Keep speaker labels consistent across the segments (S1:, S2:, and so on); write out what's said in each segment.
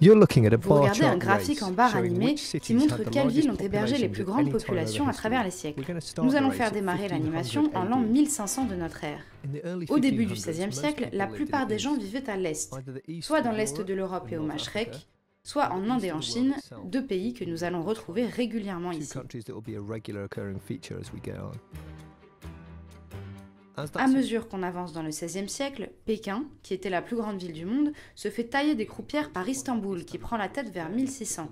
S1: Vous regardez un graphique en barre animée qui montre quelles villes ont hébergé les plus grandes populations à travers les siècles. Nous allons faire démarrer l'animation en l'an 1500 de notre ère. Au début du XVIe siècle, la plupart des gens vivaient à l'est, soit dans l'est de l'Europe et au Mashrek, soit en Inde et en Chine, deux pays que nous allons retrouver régulièrement ici. À mesure qu'on avance dans le XVIe siècle, Pékin, qui était la plus grande ville du monde, se fait tailler des croupières par Istanbul, qui prend la tête vers 1600.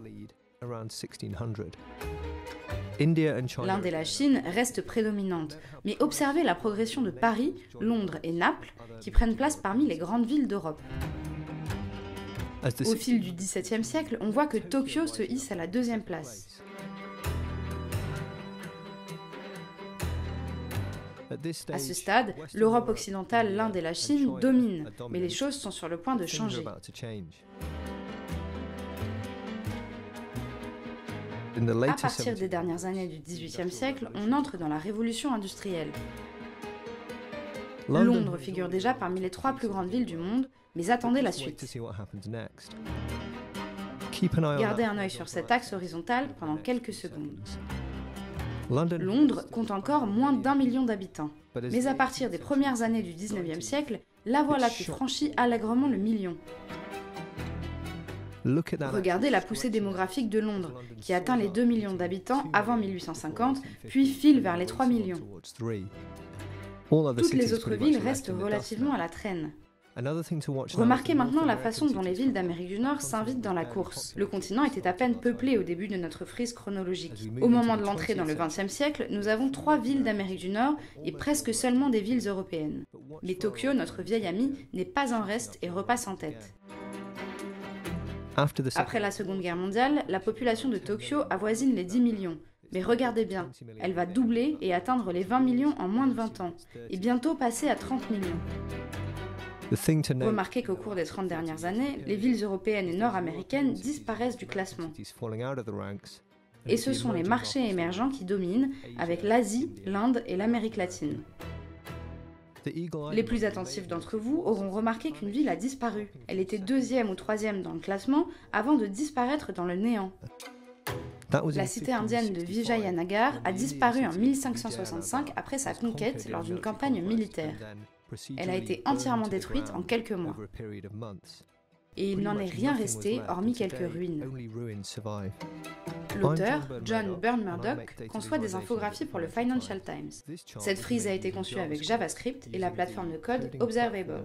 S1: L'Inde et la Chine restent prédominantes, mais observez la progression de Paris, Londres et Naples, qui prennent place parmi les grandes villes d'Europe. Au fil du XVIIe siècle, on voit que Tokyo se hisse à la deuxième place. À ce stade, l'Europe occidentale, l'Inde et la Chine dominent, mais les choses sont sur le point de changer. À partir des dernières années du XVIIIe siècle, on entre dans la révolution industrielle. Londres figure déjà parmi les 3 plus grandes villes du monde, mais attendez la suite. Gardez un œil sur cet axe horizontal pendant quelques secondes. Londres compte encore moins d'1 million d'habitants. Mais à partir des premières années du XIXe siècle, la voilà qui franchit allègrement le million. Regardez la poussée démographique de Londres, qui atteint les 2 millions d'habitants avant 1850, puis file vers les 3 millions. Toutes les autres villes restent relativement à la traîne. Remarquez maintenant la façon dont les villes d'Amérique du Nord s'invitent dans la course. Le continent était à peine peuplé au début de notre frise chronologique. Au moment de l'entrée dans le XXe siècle, nous avons 3 villes d'Amérique du Nord et presque seulement des villes européennes. Mais Tokyo, notre vieil ami, n'est pas en reste et repasse en tête. Après la Seconde Guerre mondiale, la population de Tokyo avoisine les 10 millions. Mais regardez bien, elle va doubler et atteindre les 20 millions en moins de 20 ans, et bientôt passer à 30 millions. Remarquez qu'au cours des 30 dernières années, les villes européennes et nord-américaines disparaissent du classement. Et ce sont les marchés émergents qui dominent, avec l'Asie, l'Inde et l'Amérique latine. Les plus attentifs d'entre vous auront remarqué qu'une ville a disparu. Elle était 2e ou 3e dans le classement avant de disparaître dans le néant. La cité indienne de Vijayanagar a disparu en 1565 après sa conquête lors d'une campagne militaire. Elle a été entièrement détruite en quelques mois. Et il n'en est rien resté, hormis quelques ruines. L'auteur, John Burn Murdoch, conçoit des infographies pour le Financial Times. Cette frise a été conçue avec JavaScript et la plateforme de code Observable.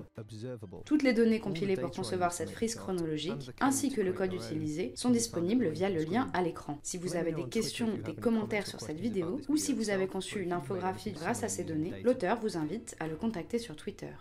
S1: Toutes les données compilées pour concevoir cette frise chronologique, ainsi que le code utilisé, sont disponibles via le lien à l'écran. Si vous avez des questions ou des commentaires sur cette vidéo, ou si vous avez conçu une infographie grâce à ces données, l'auteur vous invite à le contacter sur Twitter.